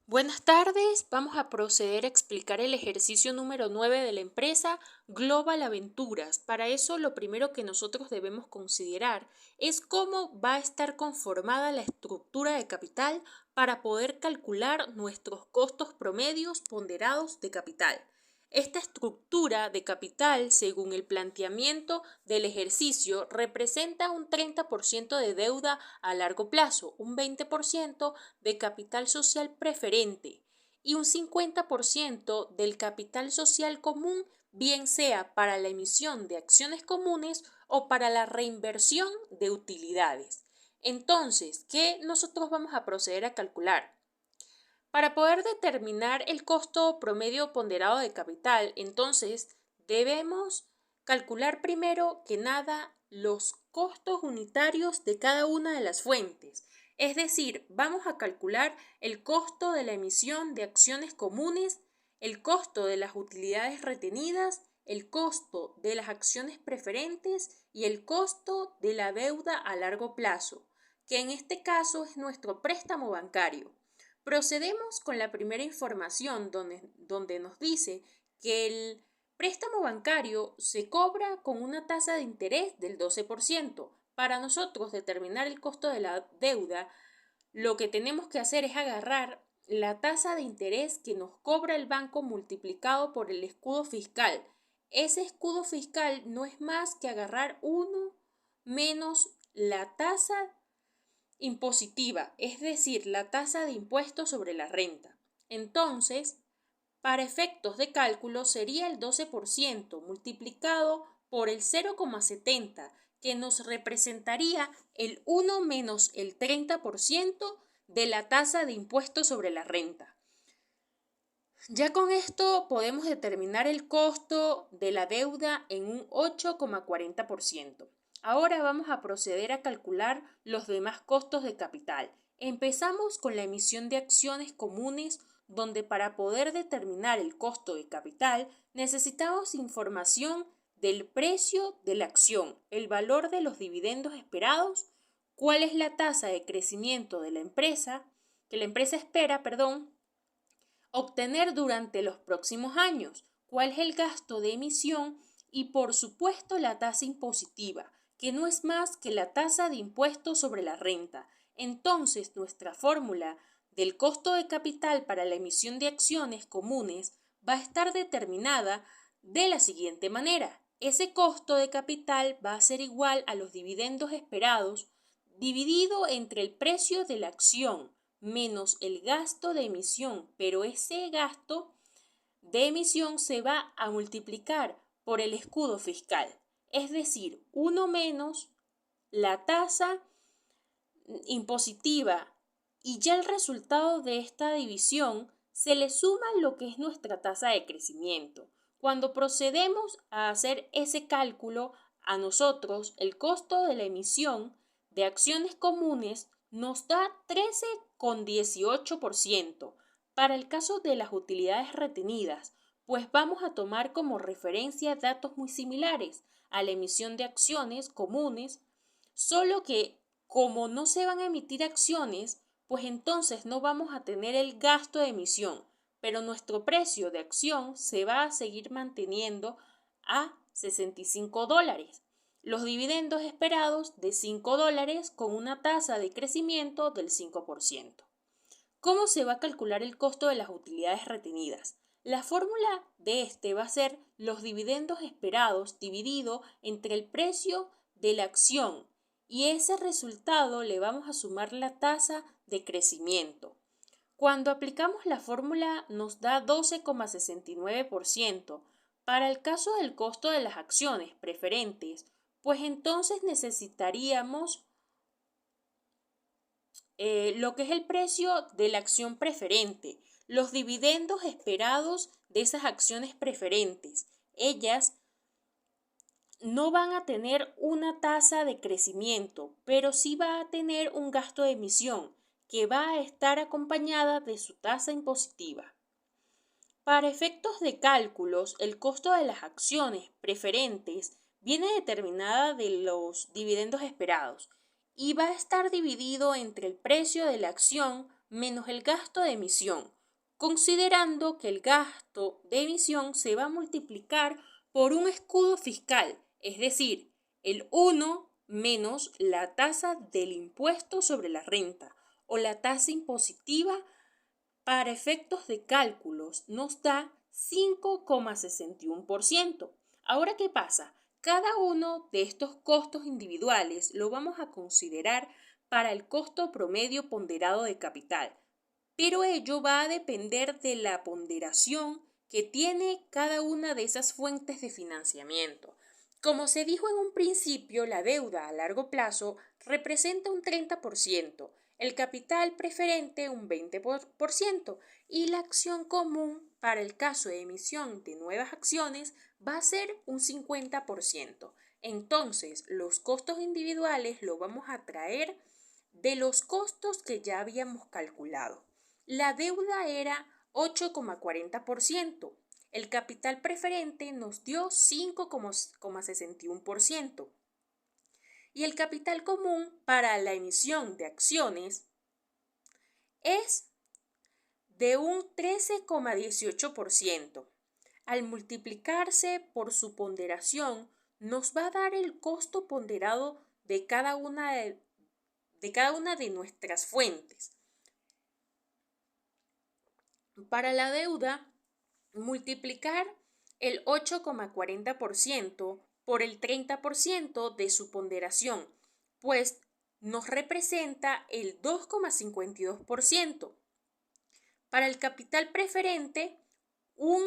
Buenas tardes, vamos a proceder a explicar el ejercicio número 9 de la empresa Global Aventuras. Para eso, lo primero que nosotros debemos considerar es cómo va a estar conformada la estructura de capital para poder calcular nuestros costos promedios ponderados de capital. Esta estructura de capital, según el planteamiento del ejercicio, representa un 30% de deuda a largo plazo, un 20% de capital social preferente y un 50% del capital social común, bien sea para la emisión de acciones comunes o para la reinversión de utilidades. Entonces, ¿qué nosotros vamos a proceder a calcular? Para poder determinar el costo promedio ponderado de capital, entonces debemos calcular primero que nada los costos unitarios de cada una de las fuentes. Es decir, vamos a calcular el costo de la emisión de acciones comunes, el costo de las utilidades retenidas, el costo de las acciones preferentes y el costo de la deuda a largo plazo, que en este caso es nuestro préstamo bancario. Procedemos con la primera información donde nos dice que el préstamo bancario se cobra con una tasa de interés del 12%. Para nosotros determinar el costo de la deuda, lo que tenemos que hacer es agarrar la tasa de interés que nos cobra el banco multiplicado por el escudo fiscal. Ese escudo fiscal no es más que agarrar 1 menos la tasa impositiva, es decir, la tasa de impuesto sobre la renta. Entonces, para efectos de cálculo sería el 12% multiplicado por el 0,70, que nos representaría el 1 menos el 30% de la tasa de impuesto sobre la renta. Ya con esto podemos determinar el costo de la deuda en un 8,40%. Ahora vamos a proceder a calcular los demás costos de capital. Empezamos con la emisión de acciones comunes, donde para poder determinar el costo de capital necesitamos información del precio de la acción, el valor de los dividendos esperados, cuál es la tasa de crecimiento de la empresa, que la empresa espera, obtener durante los próximos años, cuál es el gasto de emisión y por supuesto la tasa impositiva, que no es más que la tasa de impuesto sobre la renta. Entonces, nuestra fórmula del costo de capital para la emisión de acciones comunes va a estar determinada de la siguiente manera. Ese costo de capital va a ser igual a los dividendos esperados dividido entre el precio de la acción menos el gasto de emisión, pero ese gasto de emisión se va a multiplicar por el escudo fiscal, es decir, 1 menos la tasa impositiva, y ya el resultado de esta división se le suma lo que es nuestra tasa de crecimiento. Cuando procedemos a hacer ese cálculo, a nosotros el costo de la emisión de acciones comunes nos da 13,18%. Para el caso de las utilidades retenidas, pues vamos a tomar como referencia datos muy similares a la emisión de acciones comunes, solo que como no se van a emitir acciones, pues entonces no vamos a tener el gasto de emisión, pero nuestro precio de acción se va a seguir manteniendo a $65. Los dividendos esperados de $5 con una tasa de crecimiento del 5%. ¿Cómo se va a calcular el costo de las utilidades retenidas? La fórmula de este va a ser los dividendos esperados dividido entre el precio de la acción, y ese resultado le vamos a sumar la tasa de crecimiento. Cuando aplicamos la fórmula nos da 12,69%. Para el caso del costo de las acciones preferentes, pues entonces necesitaríamos lo que es el precio de la acción preferente, los dividendos esperados de esas acciones preferentes. Ellas no van a tener una tasa de crecimiento, pero sí va a tener un gasto de emisión que va a estar acompañada de su tasa impositiva. Para efectos de cálculos, el costo de las acciones preferentes viene determinada de los dividendos esperados y va a estar dividido entre el precio de la acción menos el gasto de emisión. considerando que el gasto de emisión se va a multiplicar por un escudo fiscal, es decir, el 1 menos la tasa del impuesto sobre la renta o la tasa impositiva para efectos de cálculos nos da 5,61%. Ahora, ¿qué pasa? Cada uno de estos costos individuales lo vamos a considerar para el costo promedio ponderado de capital, pero ello va a depender de la ponderación que tiene cada una de esas fuentes de financiamiento. Como se dijo en un principio, la deuda a largo plazo representa un 30%, el capital preferente un 20% y la acción común para el caso de emisión de nuevas acciones va a ser un 50%. Entonces, los costos individuales lo vamos a traer de los costos que ya habíamos calculado. La deuda era 8,40%. El capital preferente nos dio 5,61% y el capital común para la emisión de acciones es de un 13,18%. Al multiplicarse por su ponderación, nos va a dar el costo ponderado de cada una de nuestras fuentes. Para la deuda, multiplicar el 8,40% por el 30% de su ponderación, pues nos representa el 2,52%. Para el capital preferente, un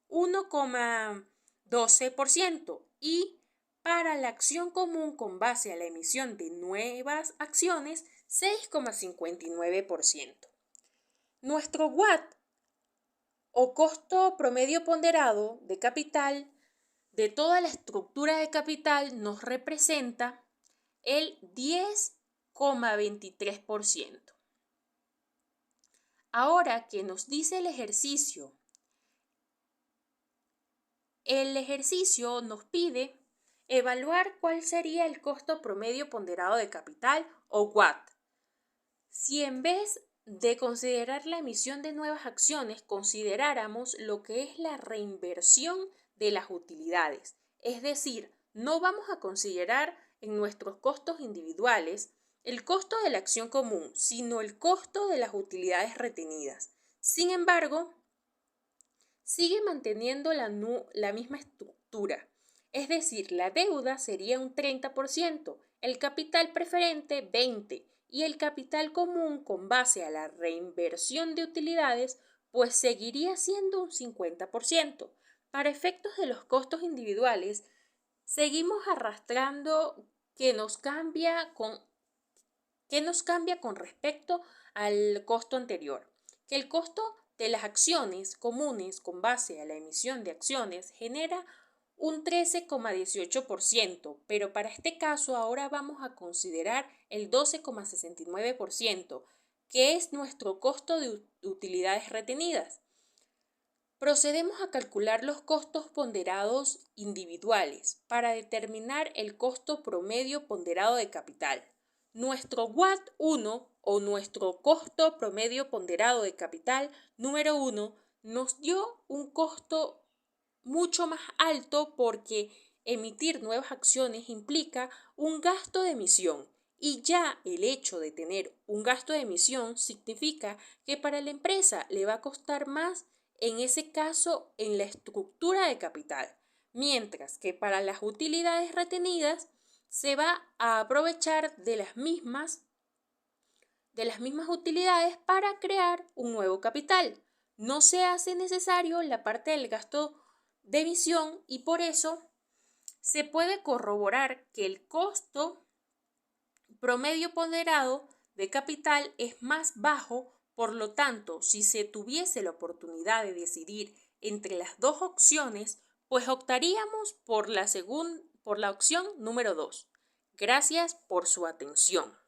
1,12% y para la acción común con base a la emisión de nuevas acciones, 6,59%. Nuestro WACC o costo promedio ponderado de capital de toda la estructura de capital nos representa el 10,23%. Ahora que nos dice el ejercicio nos pide evaluar cuál sería el costo promedio ponderado de capital o WACC. Si en vez de considerar la emisión de nuevas acciones, consideráramos lo que es la reinversión de las utilidades. Es decir, no vamos a considerar en nuestros costos individuales el costo de la acción común, sino el costo de las utilidades retenidas. Sin embargo, sigue manteniendo la misma estructura. Es decir, la deuda sería un 30%, el capital preferente 20% y el capital común con base a la reinversión de utilidades pues seguiría siendo un 50%. Para efectos de los costos individuales, seguimos arrastrando que nos cambia con respecto al costo anterior, que el costo de las acciones comunes con base a la emisión de acciones genera un 13,18%, pero para este caso ahora vamos a considerar el 12,69%, que es nuestro costo de utilidades retenidas. Procedemos a calcular los costos ponderados individuales para determinar el costo promedio ponderado de capital. Nuestro WACC 1 o nuestro costo promedio ponderado de capital número 1 nos dio un costo mucho más alto porque emitir nuevas acciones implica un gasto de emisión y ya el hecho de tener un gasto de emisión significa que para la empresa le va a costar más, en ese caso en la estructura de capital, mientras que para las utilidades retenidas se va a aprovechar de las mismas utilidades para crear un nuevo capital. No se hace necesario la parte del gasto de emisión y por eso se puede corroborar que el costo promedio ponderado de capital es más bajo. Por lo tanto, si se tuviese la oportunidad de decidir entre las dos opciones, pues optaríamos por la opción número 2. Gracias por su atención.